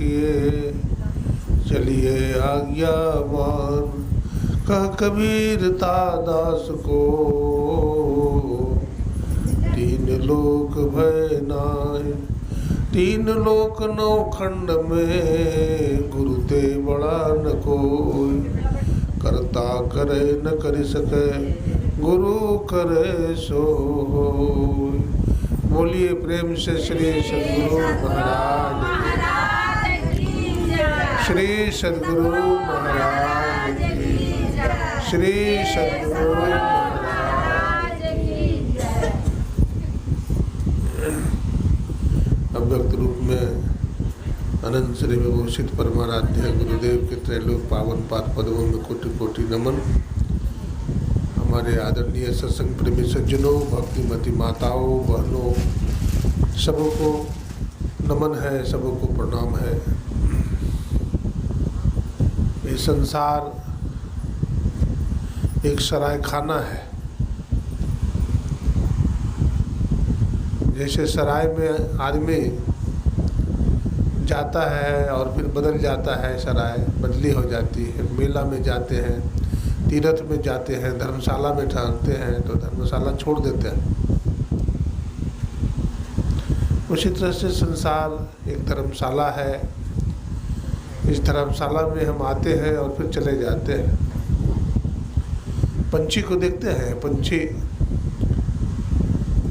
किए चलिए आज्ञा मान। कह कबीर दास को तीन लोक भय नाय। तीन लोक नौ खंड में गुरु ते बड़ा न कोई। करता करे न कर सके गुरु करे सो होय। बोलिए प्रेम से श्री सद्गुरु महाराज की जय। श्री सद्गुरु महाराज की जय। श्री सद्गुरु महाराज की जय। अव्यक्त रूप में अनंत श्री विभूषित परमाराध्य गुरुदेव के त्रैलोक पावन पाद पदों में कोटि कोटि नमन। हमारे आदरणीय सत्संग प्रेमी सज्जनों, भक्तिमती माताओं, बहनों, सबको नमन है, सबको प्रणाम है। ये संसार एक सराय खाना है। जैसे सराय में आदमी जाता है और फिर बदल जाता है, सराय बदली हो जाती है। मेला में जाते हैं, तीर्थ में जाते हैं, धर्मशाला में ठहरते हैं तो धर्मशाला छोड़ देते हैं। उसी तरह से संसार एक धर्मशाला है। इस धर्मशाला में हम आते हैं और फिर चले जाते हैं। पंछी को देखते हैं, पंछी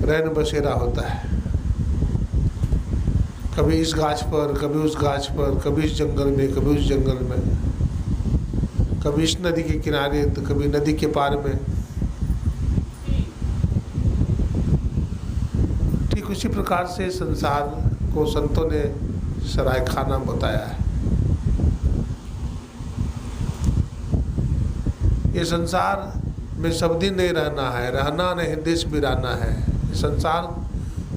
रैन बसेरा होता है, कभी इस गाछ पर, कभी उस गाछ पर, कभी इस जंगल में, कभी उस जंगल में, कभी इस नदी के किनारे तो कभी नदी के पार में। ठीक उसी प्रकार से संसार को संतों ने सराय खाना बताया है। ये संसार में सब दिन नहीं रहना है, रहना नहीं देश बिराना है। संसार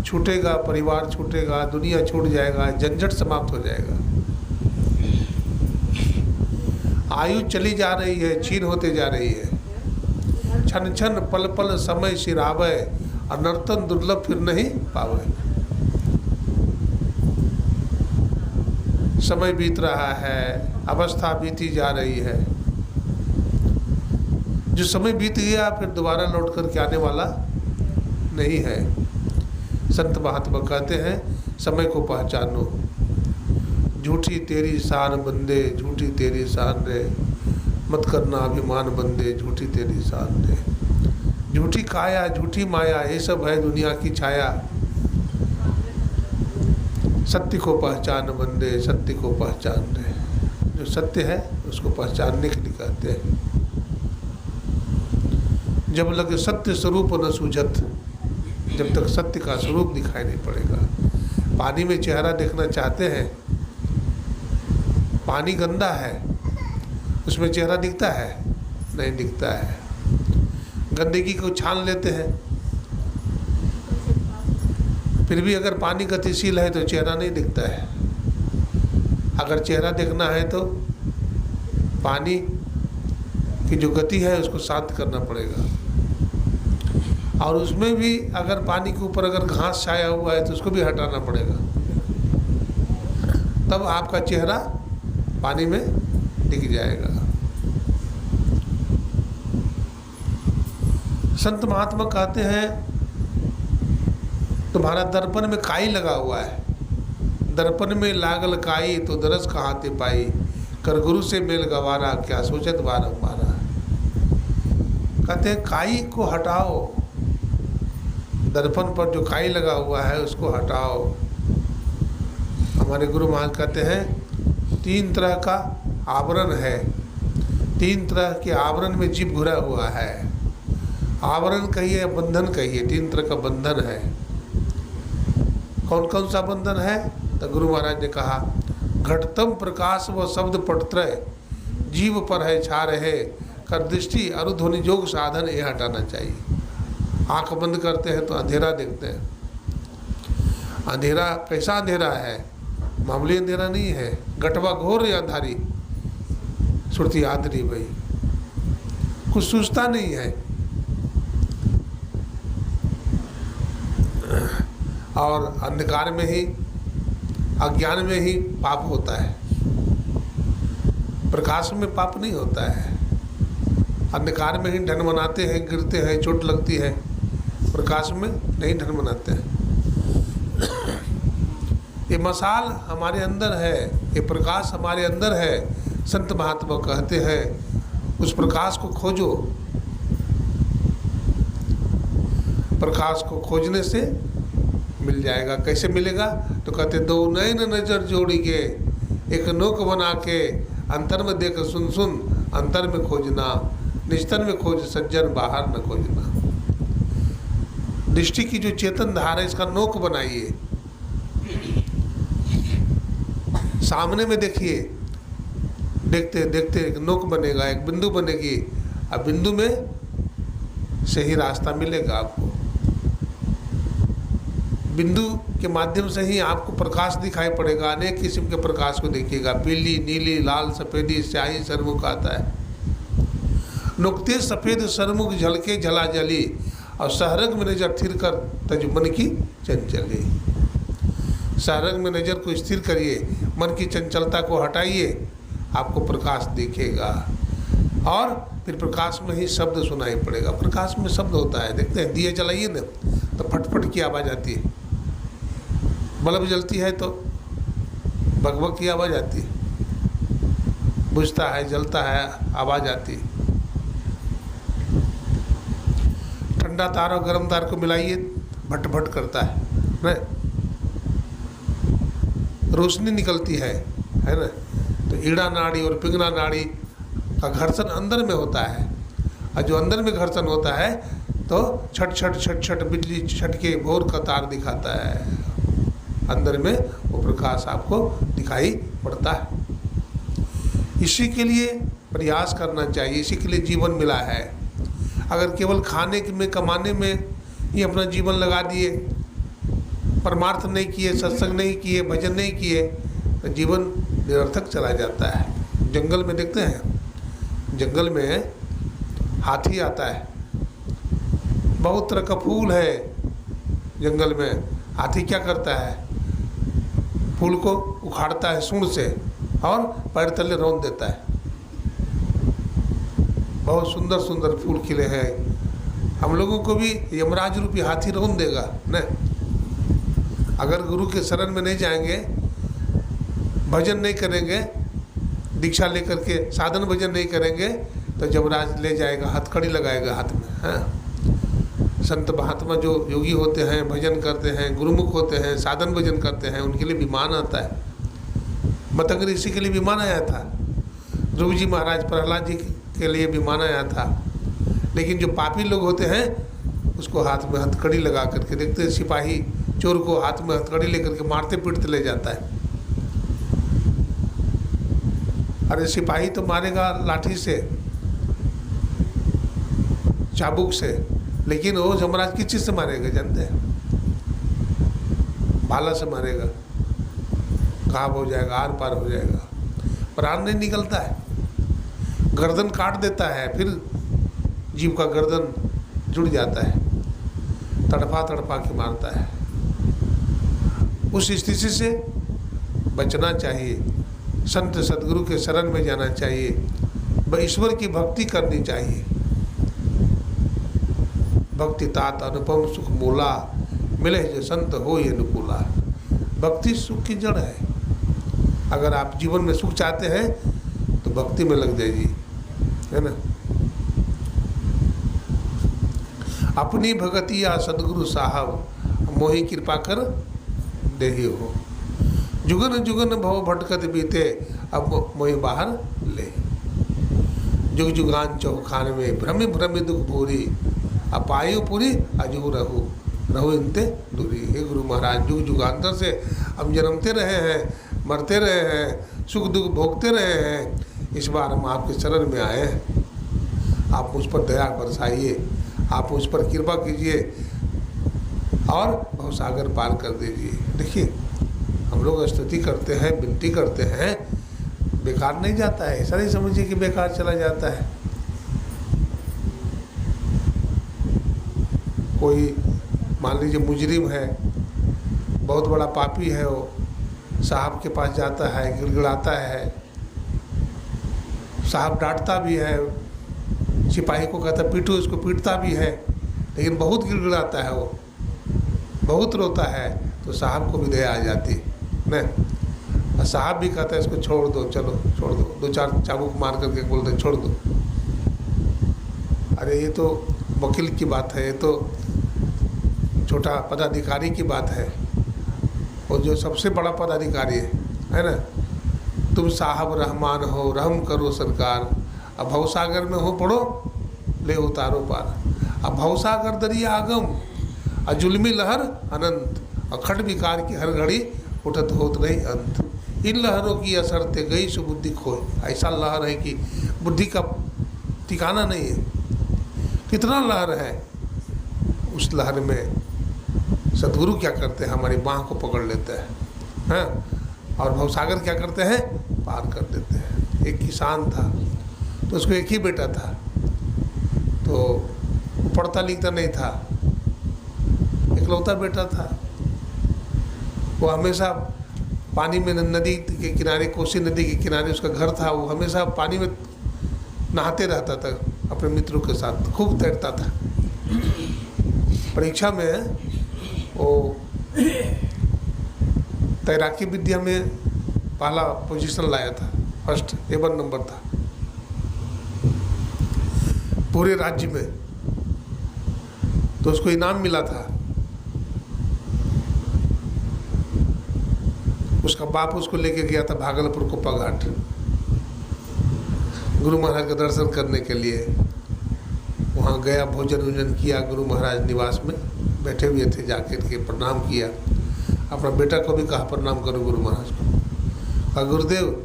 छूटेगा, परिवार छूटेगा, दुनिया छूट जाएगा, झंझट समाप्त हो जाएगा। आयु चली जा रही है, क्षीण होते जा रही है। क्षण क्षण पल पल समय सिरावे, अनर्तन दुर्लभ फिर नहीं पावे। समय बीत रहा है, अवस्था बीती जा रही है। जो समय बीत गया फिर दोबारा लौट कर के आने वाला नहीं है। संत महात्मा कहते हैं, समय को पहचानो। झूठी तेरी शान बंदे, झूठी तेरी शान रे, मत करना अभिमान बंदे, झूठी तेरी शान रे। झूठी काया, झूठी माया, ये सब है दुनिया की छाया। सत्य को पहचान बंदे, सत्य को पहचान रे। जो सत्य है उसको पहचानने के लिए कहते हैं। जब लगे सत्य स्वरूप न सूझत, जब तक सत्य का स्वरूप दिखाई नहीं पड़ेगा। पानी में चेहरा देखना चाहते हैं, पानी गंदा है, उसमें चेहरा दिखता है? नहीं दिखता है। गंदगी को छान लेते हैं, फिर भी अगर पानी गतिशील है तो चेहरा नहीं दिखता है। अगर चेहरा देखना है तो पानी की जो गति है उसको शांत करना पड़ेगा। और उसमें भी अगर पानी के ऊपर अगर घास छाया हुआ है तो उसको भी हटाना पड़ेगा, तब आपका चेहरा पानी में दिख जाएगा। संत महात्मा कहते हैं, तुम्हारा दर्पण में काई लगा हुआ है, दर्पण में लागल काई तो दरस कहाते पाई। कर गुरु से मेल गवारा, क्या सोचत बारंबारा। कहते हैं काई को हटाओ, दर्पण पर जो काई लगा हुआ है उसको हटाओ। हमारे गुरु महाराज कहते हैं, तीन तरह का आवरण है, तीन तरह के आवरण में जीव घुरा हुआ है। आवरण कहिए, बंधन कहिए, तीन तरह का बंधन है। कौन कौन सा बंधन है? तो गुरु महाराज ने कहा, घटतम प्रकाश व शब्द पटत्रय, जीव पर है छा रहे, कर दृष्टि अरुध्वनि जोग साधन, ये हटाना चाहिए। आंख बंद करते हैं तो अंधेरा देखते हैं। अंधेरा कैसा अंधेरा है? मामूली अंधेरा नहीं है, गटवा घोर या अंधारी, सुरती आदरी भाई, कुछ सूझता नहीं है। और अंधकार में ही अज्ञान में ही पाप होता है, प्रकाश में पाप नहीं होता है। अंधकार में ही ढन मनाते हैं, गिरते हैं, चोट लगती है, प्रकाश में नहीं ढन मनाते हैं। ये मसाल हमारे अंदर है, ये प्रकाश हमारे अंदर है। संत महात्मा कहते हैं उस प्रकाश को खोजो। प्रकाश को खोजने से मिल जाएगा। कैसे मिलेगा? तो कहते दो नैन नजर जोड़िए, एक नोक बना के, अंतर में देख सुन सुन, अंतर में खोजना, निस्तर में खोज सज्जन, बाहर न खोजना। दृष्टि की जो चेतन धार है, इसका नोक बनाइए, सामने में देखिए, देखते देखते एक नोक बनेगा, एक बिंदु बनेगी, अब बिंदु में से ही रास्ता मिलेगा आपको। बिंदु के माध्यम से ही आपको प्रकाश दिखाई पड़ेगा। अनेक किस्म के प्रकाश को देखिएगा, पीली, नीली, लाल, सफ़ेदी, स्याही सरमुख आता है। नुक्ते सफ़ेद सरमुख झलके झला जली, और सहरग में नजर थिर कर तजुमन की चंचली। सहरग में नज़र को स्थिर करिए, मन की चंचलता को हटाइए, आपको प्रकाश दिखेगा। और फिर प्रकाश में ही शब्द सुनाई पड़ेगा। प्रकाश में शब्द होता है, देखते हैं दिए जलाइए ना तो फटफट की आवाज़ आती है, बल्ब जलती है तो बकबक की आवाज़ आती है, बुझता है, जलता है, आवाज़ आती है। ठंडा तार और गर्म तार को मिलाइए, भट भट करता है ना, रोशनी निकलती है ना। तो ईड़ा नाड़ी और पिंगला नाड़ी का घर्षण अंदर में होता है, और जो अंदर में घर्षण होता है तो छट छट छट छट बिजली छटके भोर का तार दिखाता है, अंदर में वो प्रकाश आपको दिखाई पड़ता है। इसी के लिए प्रयास करना चाहिए, इसी के लिए जीवन मिला है। अगर केवल खाने में, कमाने में ही अपना जीवन लगा दिए, परमार्थ नहीं किए, सत्संग नहीं किए, भजन नहीं किए, तो जीवन निरर्थक चला जाता है। जंगल में देखते हैं, जंगल में हाथी आता है, बहुत तरह का फूल है जंगल में। हाथी क्या करता है? फूल को उखाड़ता है सूंड से और पैर तले रौंद देता है। बहुत सुंदर सुंदर फूल खिले हैं, हम लोगों को भी यमराज रूपी हाथी रौंद देगा न। अगर गुरु के शरण में नहीं जाएंगे, भजन नहीं करेंगे, दीक्षा लेकर के साधन भजन नहीं करेंगे, तो यमराज ले जाएगा, हथकड़ी लगाएगा हाथ में। हाँ, संत महात्मा जो योगी होते हैं, भजन करते हैं, गुरुमुख होते हैं, साधन भजन करते हैं, उनके लिए विमान आता है। मतंग ऋषि के लिए विमान आया था, ध्रुव जी महाराज, प्रहलाद जी के लिए विमान आया था। लेकिन जो पापी लोग होते हैं, उसको हाथ में हथकड़ी लगा करके, देखते हैं सिपाही चोर को हाथ में हथकड़ी लेकर के मारते पीटते ले जाता है। अरे सिपाही तो मारेगा लाठी से, चाबुक से, लेकिन वो यमराज किस चीज़ से मारेगा जानते हैं? भाला से मारेगा, घाव हो जाएगा, आर पार हो जाएगा, प्राण नहीं निकलता है, गर्दन काट देता है, फिर जीव का गर्दन जुड़ जाता है, तड़पा तड़पा के मारता है। उस स्थिति से बचना चाहिए, संत सदगुरु के शरण में जाना चाहिए, ईश्वर की भक्ति करनी चाहिए। भक्ति तात अनुपम सुख मूला, मिले जो संत हो ये अनुकूला। भक्ति सुख की जड़ है। अगर आप जीवन में सुख चाहते हैं तो भक्ति में लग जाइए, है ना। अपनी भगति या सदगुरु साहब, मोहि कृपा कर देहि हो। जुगन जुगन भव भटकत बीते, अब मोहि बाहर ले। जुग जुगान चौखान में भ्रमि भ्रमि दुख भूरी, अपायु पूरी अजू रहू रहू इनते दूरी। हे गुरु महाराज, जुग जुगांतर से हम जन्मते रहे हैं, मरते रहे हैं, सुख दुख भोगते रहे हैं, इस बार हम आपके शरण में आए हैं। आप मुझ पर दया बरसाइए, आप मुझ पर कृपा कीजिए और भवसागर पार कर दीजिए। देखिए, हम लोग स्तुति करते हैं, विनती करते हैं, बेकार नहीं जाता है। ऐसा नहीं समझिए कि बेकार चला जाता है। कोई मान लीजिए मुजरिम है, बहुत बड़ा पापी है वो, साहब के पास जाता है, गिड़गिड़ाता है। साहब डांटता भी है, सिपाही को कहता पीटो इसको, पीटता भी है, लेकिन बहुत गिड़गिड़ाता है वो, बहुत रोता है। तो साहब को भी दया आ जाती है न। और साहब भी कहता है इसको छोड़ दो, चलो छोड़ दो, 2-4 चाबुक मार करके बोलते छोड़ दो। अरे ये तो वकील की बात है, ये तो छोटा पदाधिकारी की बात है, और जो सबसे बड़ा पदाधिकारी है ना, तुम साहब रहमान हो, रहम करो सरकार। अब भवसागर में हो पड़ो, ले उतारो पार। अब भवसागर दरिया आगम, और जुल्मी लहर अनंत, और खट विकार की हर घड़ी उठत होत नहीं अंत। इन लहरों की असर ते गई सो बुद्धि खोए। ऐसा लहर है कि बुद्धि का ठिकाना नहीं है, कितना लहर है। उस लहर में सदगुरु क्या करते हैं, हमारी बाँह को पकड़ लेते हैं, हैं? और भवसागर क्या करते हैं, पार कर देते हैं। एक किसान था, तो उसको एक ही बेटा था, तो वो पढ़ता लिखता नहीं था, इकलौता बेटा था। वो हमेशा पानी में, नदी के किनारे, कोसी नदी के किनारे उसका घर था, वो हमेशा पानी में नहाते रहता था अपने मित्रों के साथ, खूब तैरता था। परीक्षा में वो तैराकी विद्या में पहला पोजीशन लाया था, फर्स्ट A1 नंबर था पूरे राज्य में, तो उसको इनाम मिला था। उसका बाप उसको लेके गया था भागलपुर कोपा घाट, गुरु महाराज का दर्शन करने के लिए। वहाँ गया, भोजन वोजन किया, गुरु महाराज निवास में बैठे हुए थे, जाकर के प्रणाम किया। अपना बेटा को भी कहा प्रणाम करो गुरु महाराज को। कहा गुरुदेव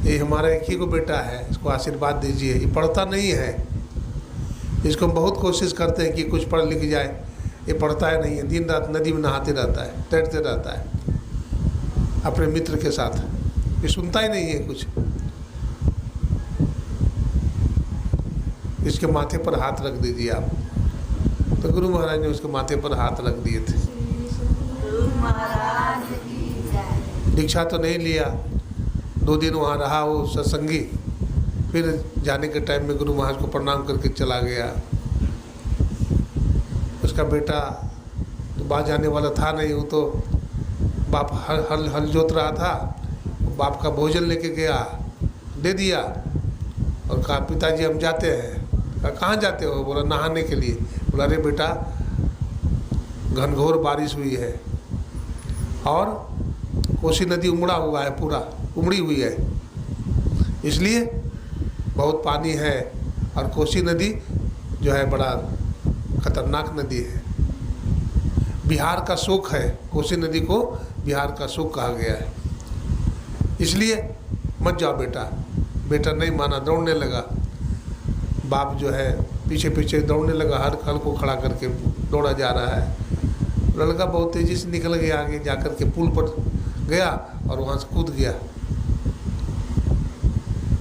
ये हमारा एक ही को बेटा है, इसको आशीर्वाद दीजिए, ये पढ़ता नहीं है, इसको हम बहुत कोशिश करते हैं कि कुछ पढ़ लिख जाए, ये पढ़ता है नहीं है, दिन रात नदी में नहाते रहता है, तैरते रहता है अपने मित्र के साथ, ये सुनता ही नहीं है कुछ। इसके माथे पर हाथ रख दीजिए आप। तो गुरु महाराज ने उसके माथे पर हाथ रख दिए थे। दीक्षा तो नहीं लिया, 2 दिन वहाँ रहा वो सत्संगी, फिर जाने के टाइम में गुरु महाराज को प्रणाम करके चला गया। उसका बेटा तो बाहर जाने वाला था नहीं, वो तो बाप हल जोत रहा था, बाप का भोजन लेके गया, दे दिया और कहा पिताजी हम जाते हैं। कहा कहाँ जाते हो? बोला नहाने के लिए। बोला अरे बेटा घनघोर बारिश हुई है और कोसी नदी उमड़ा हुआ है, पूरा उमड़ी हुई है, इसलिए बहुत पानी है, और कोसी नदी जो है बड़ा खतरनाक नदी है, बिहार का शोक है, कोसी नदी को बिहार का शोक कहा गया है, इसलिए मत जाओ बेटा। बेटा नहीं माना, दौड़ने लगा। बाप जो है पीछे पीछे दौड़ने लगा, हर खल को खड़ा करके दौड़ा जा रहा है। लड़का बहुत तेज़ी से निकल गया, आगे जाकर के पुल पर गया और वहाँ से कूद गया,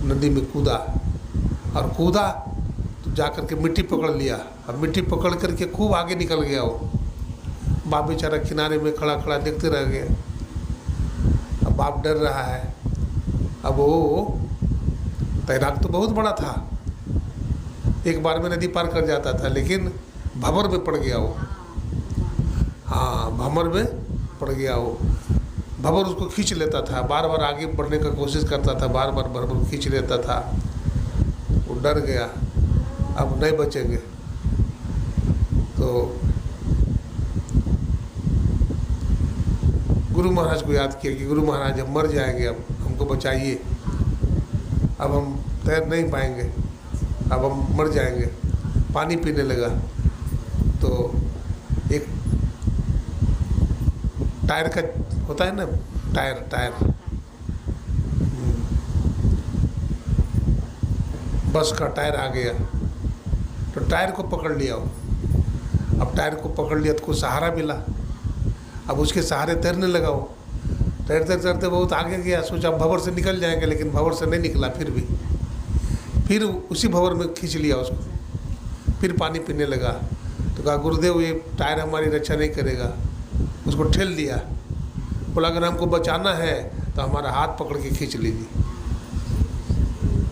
नदी में कूदा, और कूदा तो जाकर के मिट्टी पकड़ लिया, और मिट्टी पकड़ करके खूब आगे निकल गया वो। बाप बेचारा किनारे में खड़ा खड़ा देखते रह गया। अब बाप डर रहा है। अब वो तैराक तो बहुत बड़ा था, एक बार में नदी पार कर जाता था, लेकिन भंवर में पड़ गया वो। हाँ, भंवर में पड़ गया वो। भंवर उसको खींच लेता था, बार बार आगे बढ़ने का कोशिश करता था, बार बार भंवर खींच लेता था। वो डर गया, अब नहीं बचेंगे। तो गुरु महाराज को याद किया कि गुरु महाराज हम मर जाएंगे, अब हमको बचाइए, अब हम तैर नहीं पाएंगे, अब हम मर जाएंगे। पानी पीने लगा तो एक टायर का होता है ना, टायर बस का टायर आ गया, तो टायर को पकड़ लिया वो। अब टायर को पकड़ लिया तो कुछ सहारा मिला, अब उसके सहारे तैरने लगा वो। तैरते तैरते बहुत आगे गया, सोचा भंवर से निकल जाएंगे, लेकिन भंवर से नहीं निकला। फिर उसी भंवर में खींच लिया उसको, फिर पानी पीने लगा। तो कहा गुरुदेव ये टायर हमारी रक्षा नहीं करेगा, उसको ठेल दिया। बोला अगर हमको बचाना है तो हमारा हाथ पकड़ के खींच लीजिए,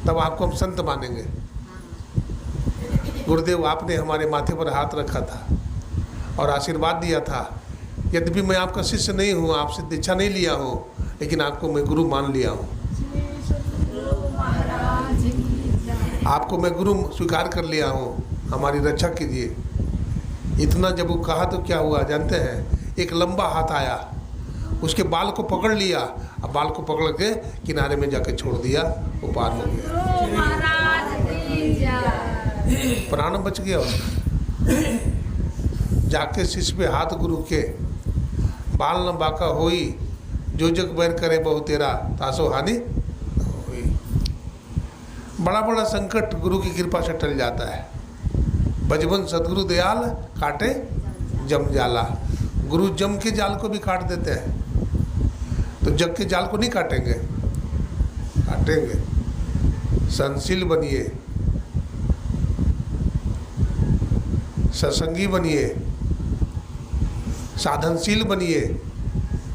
तब आपको हम संत मानेंगे। गुरुदेव आपने हमारे माथे पर हाथ रखा था और आशीर्वाद दिया था, यद्यपि मैं आपका शिष्य नहीं हूँ, आपसे दीक्षा नहीं लिया हूँ, लेकिन आपको मैं गुरु मान लिया हूँ, आपको मैं गुरु स्वीकार कर लिया हूँ, हमारी रक्षा कीजिए। इतना जब वो कहा तो क्या हुआ जानते हैं? एक लंबा हाथ आया, उसके बाल को पकड़ लिया, अब बाल को पकड़ के किनारे में जाके छोड़ दिया, वो पार हो गया, प्राण बच गया उसका। जाके शिष्य पे हाथ गुरु के, बाल न बाका होई, जो जग बैर करे बहु तेरा, तासो हानि होई। बड़ा बड़ा संकट गुरु की कृपा से टल जाता है। बजबन सदगुरु दयाल काटे जम जाला। गुरु जम के जाल को भी काट देते हैं, तो जग के जाल को नहीं काटेंगे, काटेंगे। संशील बनिए, सत्संगी बनिए, साधनशील बनिए,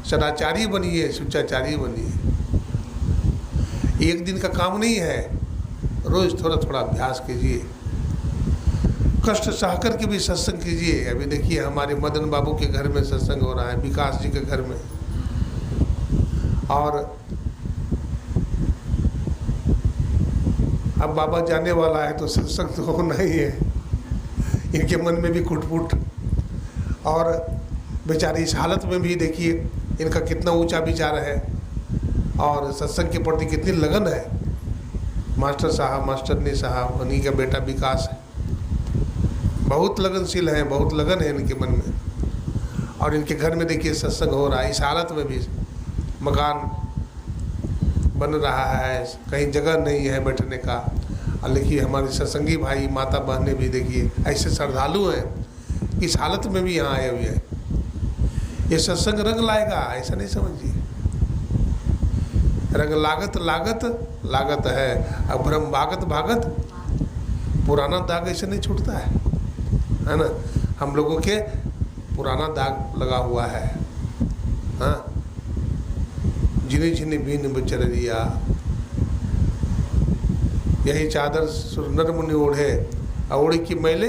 सदाचारी बनिए, शुचाचारी बनिए। एक दिन का काम नहीं है, रोज थोड़ा थोड़ा अभ्यास कीजिए, कष्ट सहकर के भी सत्संग कीजिए। अभी देखिए हमारे मदन बाबू के घर में सत्संग हो रहा है, विकास जी के घर में, और अब बाबा जाने वाला है तो सत्संग तो होना ही है। इनके मन में भी कुटपुट, और बेचारे इस हालत में भी देखिए इनका कितना ऊंचा विचार है और सत्संग के प्रति कितनी लगन है। मास्टर साहब, मास्टरनी साहब, उन्हीं का बेटा विकास है, बहुत लगनशील है, बहुत लगन है इनके मन में। और इनके घर में देखिए सत्संग हो रहा है, इस हालत में भी मकान बन रहा है, कहीं जगह नहीं है बैठने का। और देखिए हमारे सत्संगी भाई माता बहनें भी देखिए ऐसे श्रद्धालु हैं, इस हालत में भी यहाँ आए हुए हैं। ये सत्संग रंग लाएगा ऐसा नहीं समझिए, रंग लागत लागत लागत है, अब भ्रम भागत भागत पुराना दाग ऐसे नहीं छूटता है ना। हम लोगों के पुराना दाग लगा हुआ है। हाँ, जिनी जिनी बीन बचरिया, यही चादर सुरनर मुनि ओढ़े, ओढ़ी की मैले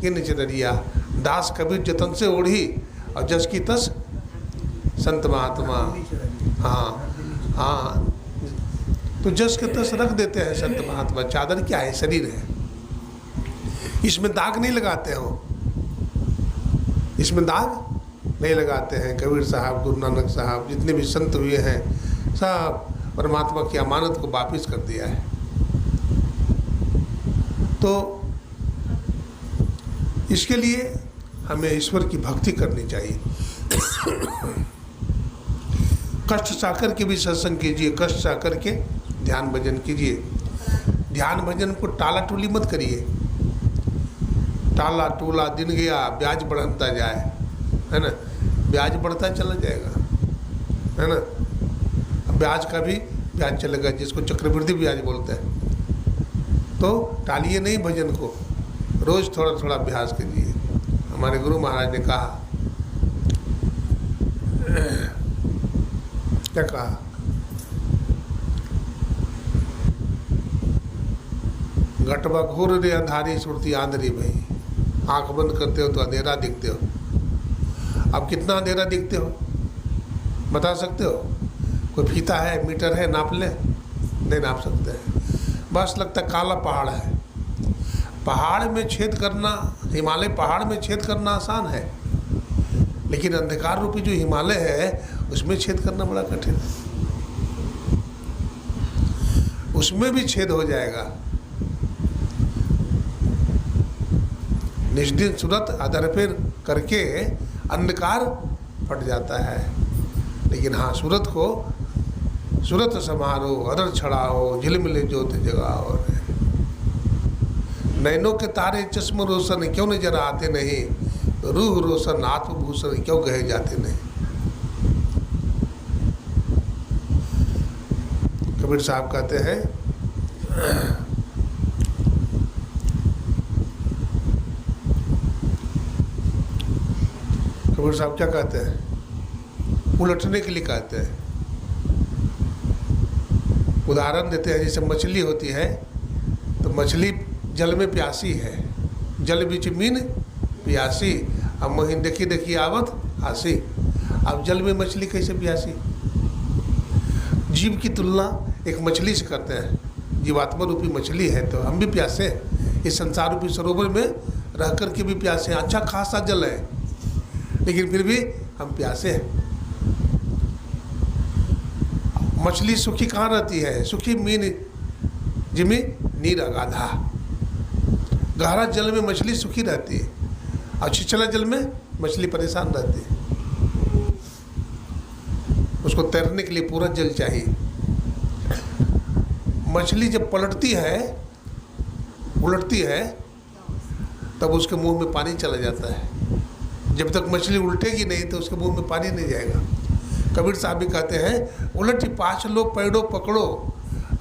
के नीचे दरिया। दास कबीर जतन से ओढ़ी और जस की तस संत महात्मा। हाँ हाँ, तो जस के तस रख देते हैं संत महात्मा। चादर क्या है? शरीर है, इसमें दाग नहीं लगाते हो, इसमें दाग नहीं लगाते हैं। कबीर साहब, गुरु नानक साहब, जितने भी संत हुए हैं सब परमात्मा की अमानत को वापिस कर दिया है। तो इसके लिए हमें ईश्वर की भक्ति करनी चाहिए। कष्ट साकर के भी सत्संग कीजिए, कष्ट साकर के ध्यान भजन कीजिए। ध्यान भजन को टाला टूली मत करिए। टाला टूला दिन गया, ब्याज बढ़ता जाए, है ना, ब्याज बढ़ता चला जाएगा, है ना। ब्याज का भी ब्याज चलेगा, जिसको चक्रवृद्धि ब्याज बोलते हैं। तो टालिए नहीं भजन को, रोज थोड़ा थोड़ा अभ्यास कीजिए। हमारे गुरु महाराज ने कहा, क्या कहा? घटवा घोर रे अंधारी सुरती आंधरी भाई। आंख बंद करते हो तो अंधेरा दिखते हो। अब कितना अंधेरा दिखते हो बता सकते हो? कोई फीता है, मीटर है, नाप ले? नहीं नाप सकते हैं। बस लगता काला पहाड़ है। पहाड़ में छेद करना, हिमालय पहाड़ में छेद करना आसान है, लेकिन अंधकार रूपी जो हिमालय है उसमें छेद करना बड़ा कठिन है। उसमें भी छेद हो जाएगा। निष्दिन सूरत आधार पर करके अंधकार फट जाता है, लेकिन हाँ सूरत को सूरत समारो अदर छड़ाओ झिलमिले ज्योति जगाओ। नैनों के तारे चश्म रोशन क्यों नजर आते नहीं, रूह रोशन आत्मभूषण क्यों कहे जाते नहीं। कबीर साहब कहते हैं, कबीर साहब क्या कहते हैं? उलटने के लिए कहते हैं। उदाहरण देते हैं, जैसे मछली होती है, तो मछली जल में प्यासी है, जल बीच मीन प्यासी, अब मोहिन देखी देखी आवत आसी। अब जल में मछली कैसे प्यासी? जीव की तुलना एक मछली से करते हैं। जीवात्मा रूपी मछली है तो हम भी प्यासे हैं, इस संसार रूपी सरोवर में रह कर के भी प्यासे हैं। अच्छा खासा जल है लेकिन फिर भी हम प्यासे हैं। मछली सुखी कहाँ रहती है? सुखी मीन जिमी नीर अगाधा, गहरा जल में मछली सुखी रहती है और छिछला जल में मछली परेशान रहती है। उसको तैरने के लिए पूरा जल चाहिए। मछली जब पलटती है, उलटती है, तब उसके मुंह में पानी चला जाता है। जब तक मछली उल्टेगी नहीं तो उसके मुंह में पानी नहीं जाएगा। कबीर साहब भी कहते हैं, उलटी पाँच लो पैडो पकड़ो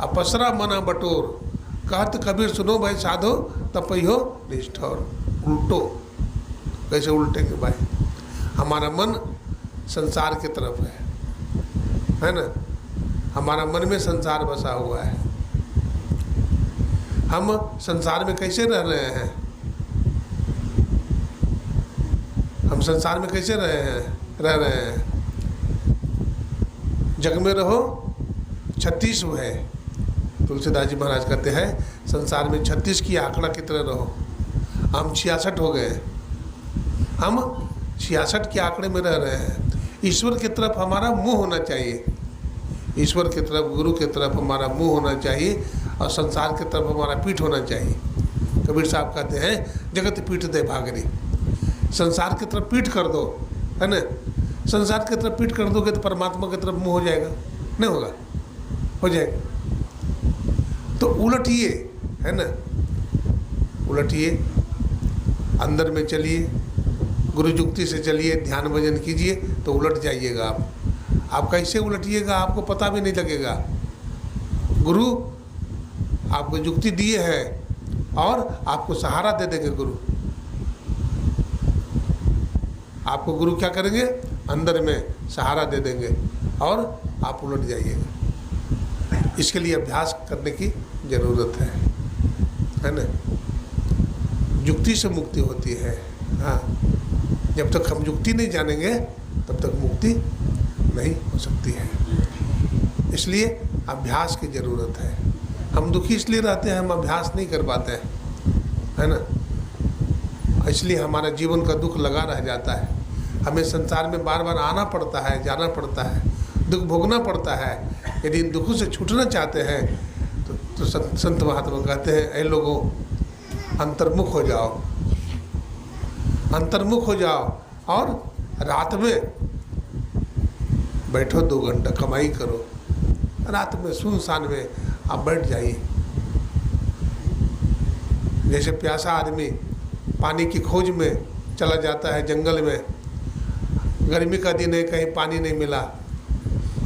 अपसरा मना बटोर, कहत कबीर सुनो भाई साधो तपइहो निष्ठौर। उल्टो, कैसे उल्टेंगे भाई? हमारा मन संसार की तरफ है ना? हमारा मन में संसार बसा हुआ है। हम संसार में कैसे रह रहे हैं? हम संसार में कैसे रह रहे हैं? जग में रहो 36 है। तुलसीदास जी महाराज कहते हैं, संसार में 36 की आंकड़ा की तरह रहो। हम 66 हो गए। हम 66 के आंकड़े में रह रहे हैं। ईश्वर की तरफ हमारा मुंह होना चाहिए, ईश्वर की तरफ, गुरु की तरफ हमारा मुंह होना चाहिए और संसार की तरफ हमारा पीठ होना चाहिए। कबीर साहब कहते हैं, जगत पीठ दे भागरी, संसार की तरफ पीठ कर दो, है ना? संसार की तरफ पीठ कर दोगे तो परमात्मा की तरफ मुंह हो जाएगा? नहीं होगा? हो जाएगा। तो उलटिए, है ना? उलटिए, अंदर में चलिए, गुरु युक्ति से चलिए, ध्यान भजन कीजिए तो उलट जाइएगा आप। आप कैसे उलटिएगा आपको पता भी नहीं लगेगा। गुरु आपको युक्ति दिए हैं और आपको सहारा दे देंगे गुरु। आपको गुरु क्या करेंगे? अंदर में सहारा दे देंगे और आप उलट जाइएगा। इसके लिए अभ्यास करने की ज़रूरत है ना? युक्ति से मुक्ति होती है। हाँ, जब तक हम युक्ति नहीं जानेंगे तब तक मुक्ति नहीं हो सकती है। इसलिए अभ्यास की ज़रूरत है। हम दुखी इसलिए रहते हैं, हम अभ्यास नहीं कर पाते हैं, है ना? इसलिए हमारा जीवन का दुख लगा रह जाता है। हमें संसार में बार बार आना पड़ता है, जाना पड़ता है, दुख भोगना पड़ता है। यदि इन दुखों से छूटना चाहते हैं तो संत महात्मा कहते हैं, ऐ लोगों अंतर्मुख हो जाओ, अंतर्मुख हो जाओ और रात में बैठो 2 घंटा कमाई करो। रात में सुनसान में आप बैठ जाइए। जैसे प्यासा आदमी पानी की खोज में चला जाता है जंगल में, गर्मी का दिन है, कहीं पानी नहीं मिला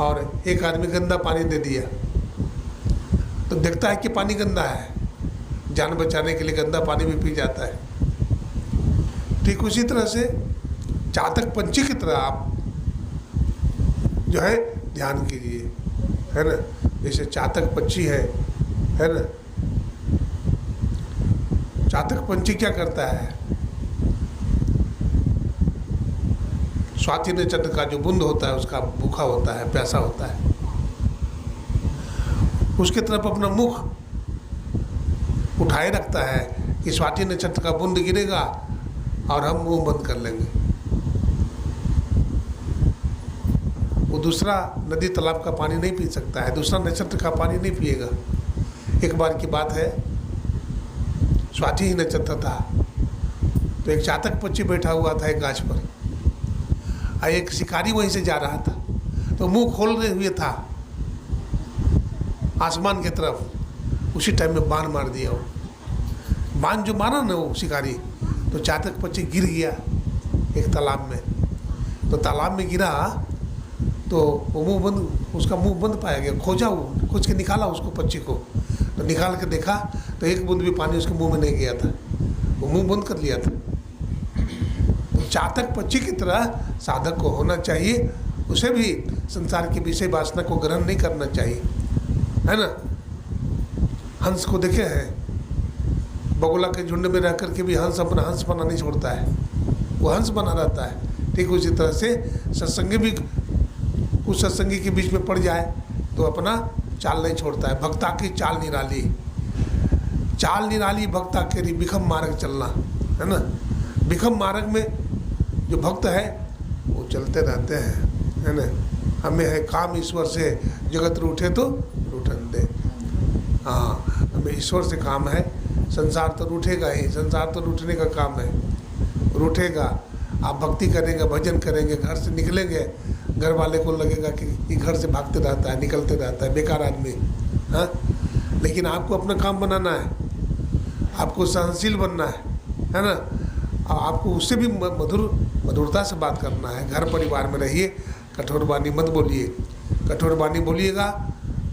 और एक आदमी गंदा पानी दे दिया तो देखता है कि पानी गंदा है, जान बचाने के लिए गंदा पानी भी पी जाता है। ठीक उसी तरह से चातक पंछी की तरह आप जो है ध्यान कीजिए, है ना? जैसे चातक पंछी है ना? चातक पंछी क्या करता है? स्वाति नक्षत्र का जो बुंद होता है उसका भूखा होता है, प्यासा होता है, उसके तरफ अपना मुख उठाए रखता है कि स्वाति नक्षत्र का बुंद गिरेगा और हम मुंह बंद कर लेंगे। वो दूसरा नदी तालाब का पानी नहीं पी सकता है, दूसरा नक्षत्र का पानी नहीं पिएगा। एक बार की बात है, स्वाति ही नक्षत्र था तो एक चातक पक्षी बैठा हुआ था एक गाछ पर, और एक शिकारी वहीं से जा रहा था तो मुंह खोले हुए था आसमान की तरफ। उसी टाइम में बाण मार दिया। वो बाण जो मारा ना वो शिकारी, तो चातक पक्षी गिर गया एक तालाब में। तो तालाब में गिरा तो वो मुंह बंद, उसका मुंह बंद पाया गया। खोजा, वो खोज के निकाला उसको, पक्षी को, तो निकाल के देखा तो एक बूंद भी पानी उसके मुंह में नहीं गया था, वो मुंह बंद कर लिया था। तो चातक पक्षी की तरह साधक को होना चाहिए उसे भी संसार की विषय वासना को ग्रहण नहीं करना चाहिए, है ना। हंस को देखे हैं, बगुला के झुंड में रह करके भी हंस अपना हंस बना नहीं छोड़ता है, वो हंस बना रहता है। ठीक उसी तरह से सत्संगी भी कुछ सत्संगी के बीच में पड़ जाए तो अपना चाल नहीं छोड़ता है। भक्ता की चाल निराली, चाल निराली भक्ता केरी, विखम मार्ग चलना, है ना। विखम मार्ग में जो भक्त है वो चलते रहते हैं, है ना। हमें है काम ईश्वर से, जगत रूठे तो रूठन दे। हाँ, हमें ईश्वर से काम है, संसार तो रूठेगा ही, संसार तो रूठने का काम है, रूठेगा। आप भक्ति करेंगे, भजन करेंगे, घर से निकलेंगे, घर वाले को लगेगा कि घर से भागते रहता है, निकलते रहता है, बेकार आदमी। हाँ, लेकिन आपको अपना काम बनाना है, आपको सहनशील बनना है ना। आपको उससे भी मधुरता से बात करना है। घर परिवार में रहिए, कठोर वाणी मत बोलिए। कठोर वाणी बोलिएगा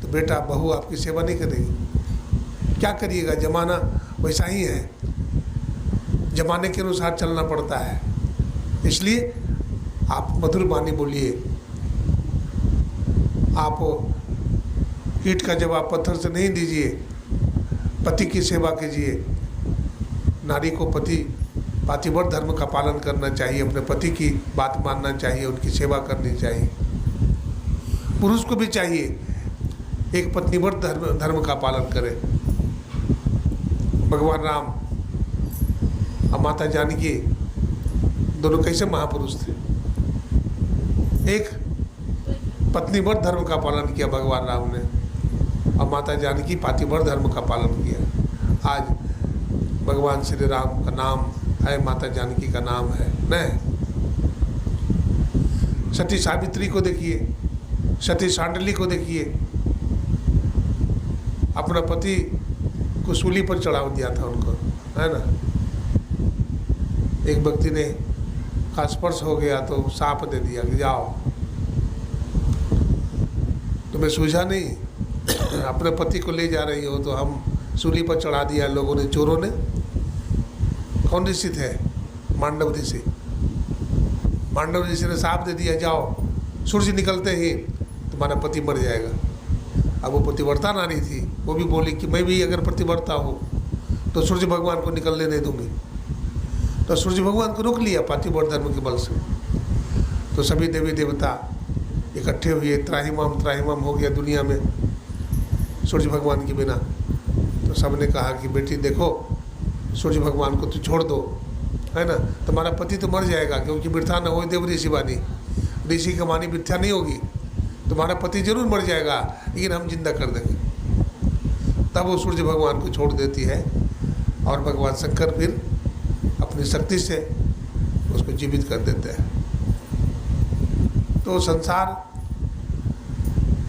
तो बेटा बहू आपकी सेवा नहीं करेगी। क्या करिएगा, जमाना वैसा ही है, जमाने के अनुसार चलना पड़ता है। इसलिए आप मधुर वाणी बोलिए। आप ईंट का जवाब पत्थर से नहीं दीजिए। पति की सेवा कीजिए। नारी को पातिव्रत धर्म का पालन करना चाहिए, अपने पति की बात मानना चाहिए, उनकी सेवा करनी चाहिए। पुरुष को भी चाहिए एक पत्नीव्रत धर्म का पालन करे। भगवान राम और माता जानकी दोनों कैसे महापुरुष थे। एक पत्नीव्रत धर्म का पालन किया भगवान राम ने, और माता जानकी पातिव्रत धर्म का पालन किया। आज भगवान श्री राम का नाम है, माता जानकी का नाम है न। सती सावित्री को देखिए, सती सांडली को देखिए, अपना पति को सूली पर चढ़ा दिया था उनको, है ना। एक व्यक्ति ने का स्पर्श हो गया तो साप दे दिया कि जाओ। तुम्हें सूझा नहीं, अपने पति को ले जा रही हो तो हम सूली पर चढ़ा दिया लोगों ने, चोरों ने। कौन ऋषि थे? मांडव ऋषि। मांडव ऋषि ने साप दे दिया, जाओ, सूर्य निकलते ही तुम्हारा पति मर जाएगा। अब वो पतिव्रता नारी थी, वो भी बोली कि मैं भी अगर पतिव्रता हूँ तो सूर्य भगवान को निकलने नहीं दूंगी। तो सूर्य भगवान को रोक लिया पातिव्रत धर्म के बल से। तो सभी देवी देवता इकट्ठे हुए, त्राहिमाम हो गया दुनिया में सूर्य भगवान के बिना। तो सबने कहा कि बेटी देखो, सूर्य भगवान को तो छोड़ दो, है ना, तुम्हारा पति तो मर जाएगा, क्योंकि वृथा न हो देव ऋषि वाणी, ऋषि की वाणी मिथ्या नहीं होगी। तुम्हारा पति जरूर मर जाएगा, लेकिन हम जिंदा कर देंगे। तब वो सूर्य भगवान को छोड़ देती है और भगवान शंकर फिर अपनी शक्ति से उसको जीवित कर देते हैं। तो संसार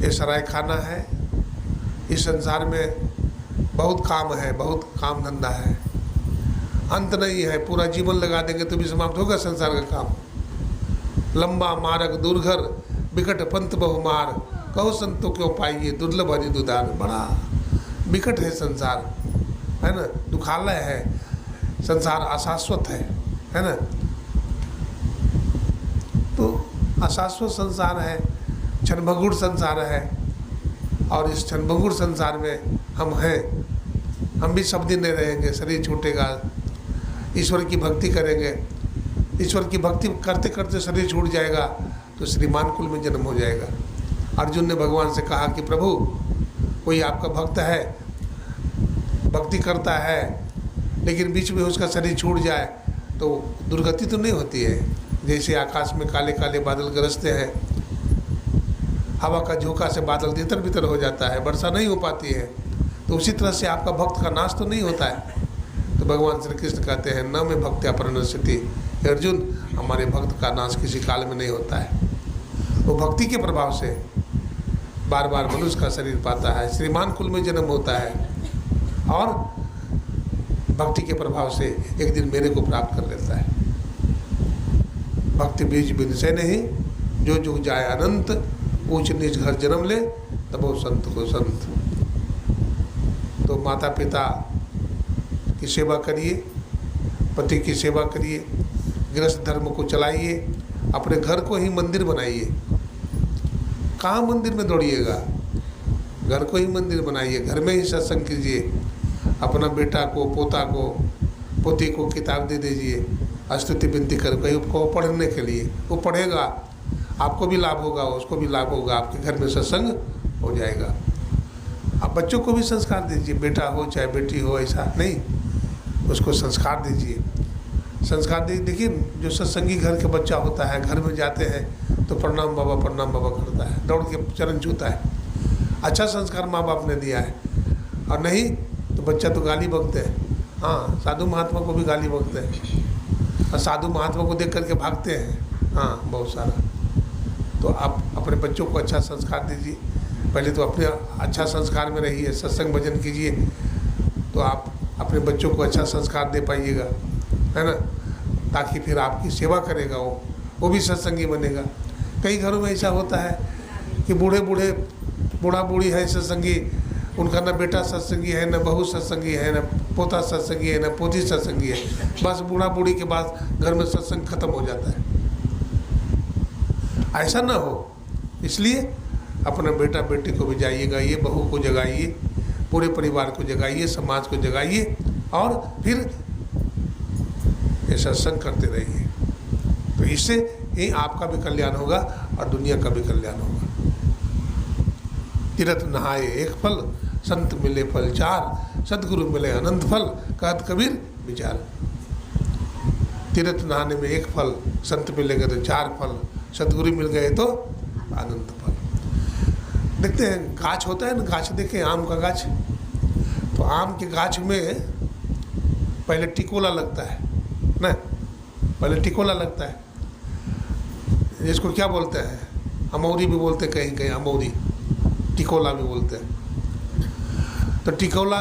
ये सराय खाना है। इस संसार में बहुत काम है, बहुत काम धंधा है, अंत नहीं है। पूरा जीवन लगा देंगे तो भी समाप्त होगा संसार का काम। लंबा मार्ग दुर्घर विकट पंथ बहुमार, कहो संतो क्यों पाइए दुर्लभ हरि दुदार। बड़ा विकट है संसार, है ना, दुखालय है संसार, अशाश्वत है ना। तो अशाश्वत संसार है, क्षणभंगुर संसार है। और इस क्षणभंगुर संसार में हम हैं, हम भी सब दिन नहीं रहेंगे, शरीर छूटेगा। ईश्वर की भक्ति करेंगे, ईश्वर की भक्ति करते करते शरीर छूट जाएगा तो श्रीमान कुल में जन्म हो जाएगा। अर्जुन ने भगवान से कहा कि प्रभु कोई आपका भक्त है, भक्ति करता है, लेकिन बीच में उसका शरीर छूट जाए तो दुर्गति तो नहीं होती है। जैसे आकाश में काले काले बादल गरजते हैं, हवा का झोंका से बादल तितर बितर हो जाता है, वर्षा नहीं हो पाती है, तो उसी तरह से आपका भक्त का नाश तो नहीं होता है। तो भगवान श्री कृष्ण कहते हैं न में भक्त्या प्रणश्यति, अर्जुन हमारे भक्त का नाश किसी काल में नहीं होता है। वो भक्ति के प्रभाव से बार बार मनुष्य का शरीर पाता है, श्रीमान कुल में जन्म होता है, और भक्ति के प्रभाव से एक दिन मेरे को प्राप्त कर लेता है। भक्ति बीज बिनसे नहीं, जो जुग जाए अनंत, ऊंच नीच घर जन्म ले तब वो संत को संत। तो माता पिता की सेवा करिए, पति की सेवा करिए, गृहस्थ धर्म को चलाइए, अपने घर को ही मंदिर बनाइए। कहाँ मंदिर में दौड़िएगा, घर को ही मंदिर बनाइए, घर में ही सत्संग कीजिए। अपना बेटा को, पोता को, पोती को किताब दे दीजिए, स्तुति विनती कर कहीं उसको पढ़ने के लिए, वो पढ़ेगा, आपको भी लाभ होगा, उसको भी लाभ होगा, आपके घर में सत्संग हो जाएगा। आप बच्चों को भी संस्कार दीजिए, बेटा हो चाहे बेटी हो, ऐसा नहीं, उसको संस्कार दीजिए। संस्कार देखिए, जो सत्संगी घर के बच्चा होता है, घर में जाते हैं तो प्रणाम बाबा करता है, दौड़ के चरण छूता है। अच्छा संस्कार माँ बाप ने दिया है। और नहीं तो बच्चा तो गाली बकते हैं। हाँ, साधु महात्मा को भी गाली बकते हैं, और साधु महात्मा को देख करके भागते हैं। हाँ, बहुत सारा। तो आप अपने बच्चों को अच्छा संस्कार दीजिए। पहले तो अपने अच्छा संस्कार में रहिए, सत्संग भजन कीजिए, तो आप अपने बच्चों को अच्छा संस्कार दे पाइएगा, है ना, ताकि फिर आपकी सेवा करेगा, वो भी सत्संगी बनेगा। कई घरों में ऐसा होता है कि बूढ़ा बूढ़ी है सत्संगी, उनका न बेटा सत्संगी है, न बहू सत्संगी है, न पोता सत्संगी है, न पोती सत्संगी है। बस बूढ़ा बूढ़ी के बाद घर में सत्संग खत्म हो जाता है। ऐसा ना हो, इसलिए अपना बेटा बेटी को भी जाइएगा, ये बहू को जगाइए, पूरे परिवार को जगाइए, समाज को जगाइए, और फिर ये सत्संग करते रहिए। तो इससे ही आपका भी कल्याण होगा और दुनिया का भी कल्याण होगा। तीर्थ नहाए एक फल, संत मिले फल चार, सदगुरु मिले अनंत फल, कहत कबीर विचार। तीर्थ नहाने में एक फल, संत मिले गए तो 4 फल, सदगुरु मिल गए तो अनंत फल। देखते हैं, गाछ होता है ना, गाछ देखें, आम का गाछ, तो आम के गाछ में पहले टिकोला लगता है ना, पहले टिकोला लगता है, जिसको क्या बोलते हैं, अमौरी भी बोलते हैं, कहीं कहीं अमौरी, टिकोला भी बोलते हैं। तो टिकोला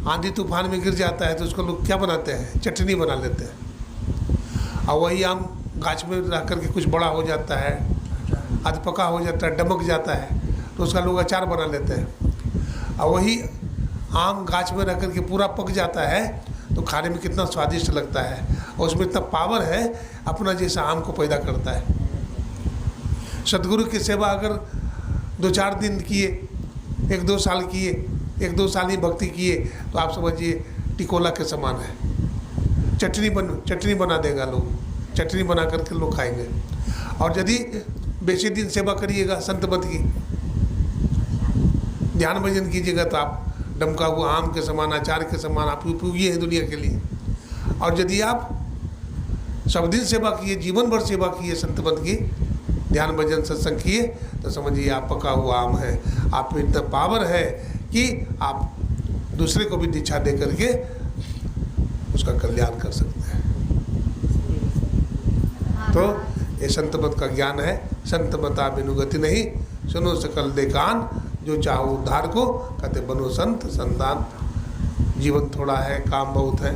आंधी तूफान में गिर जाता है तो उसको लोग क्या बनाते हैं, चटनी बना लेते हैं। और वही आम गाछ में रह करके कुछ बड़ा हो जाता है, अध पका हो जाता है, डमक जाता है, तो उसका लोग अचार बना लेते हैं। और वही आम गाछ में रह करके पूरा पक जाता है तो खाने में कितना स्वादिष्ट लगता है, और उसमें इतना पावर है, अपना जैसा आम को पैदा करता है। सदगुरु की सेवा अगर 2-4 दिन किए, 1-2 साल किए, 1-2 साल ही भक्ति किए, तो आप समझिए टिकोला के समान है। चटनी बना देगा, लोग चटनी बना करके लोग खाएंगे। और यदि बेशी दिन सेवा करिएगा, संत मत की ध्यान भजन कीजिएगा, तो आप डमका हुआ आम के समान, अचार के समान आप उपयोगी हैं दुनिया के लिए। और यदि आप सब दिन सेवा किए, जीवन भर सेवा किए, संत मत की ध्यान भजन सत्संग किए, तो समझिए आप पका हुआ आम है। आप में इतना पावर है कि आप दूसरे को भी दीक्षा दे करके उसका कल्याण कर सकते हैं। तो ये संत मत का ज्ञान है। संत मता बिनु गति नहीं, सुनो सकल दे कान, जो चाहो उद्धार को, कहते बनो संत संतान। जीवन थोड़ा है, काम बहुत है,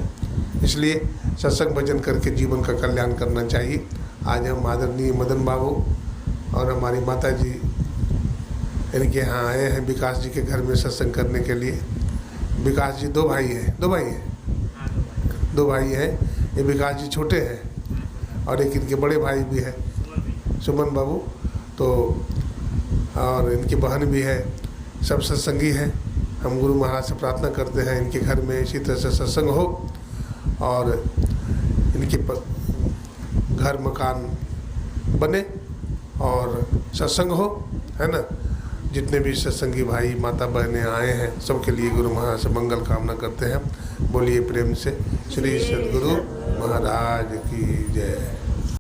इसलिए सत्संग भजन करके जीवन का कल्याण करना चाहिए। आज हम आदरणीय मदन बाबू और हमारी माता जी इनके यहाँ आए हैं विकास जी के घर में सत्संग करने के लिए। विकास जी 2 भाई हैं, 2 भाई हैं। ये विकास जी छोटे हैं और एक इनके बड़े भाई भी है, सुमन बाबू, तो और इनकी बहन भी है। सब सत्संगी हैं। हम गुरु महाराज से प्रार्थना करते हैं इनके घर में इसी तरह से सत्संग हो और इनके घर मकान बने और सत्संग हो, है ना। जितने भी सत्संगी भाई माता बहनें आए हैं सबके लिए गुरु महाराज से मंगल कामना करते हैं। बोलिए प्रेम से श्री सद्गुरु महाराज की जय।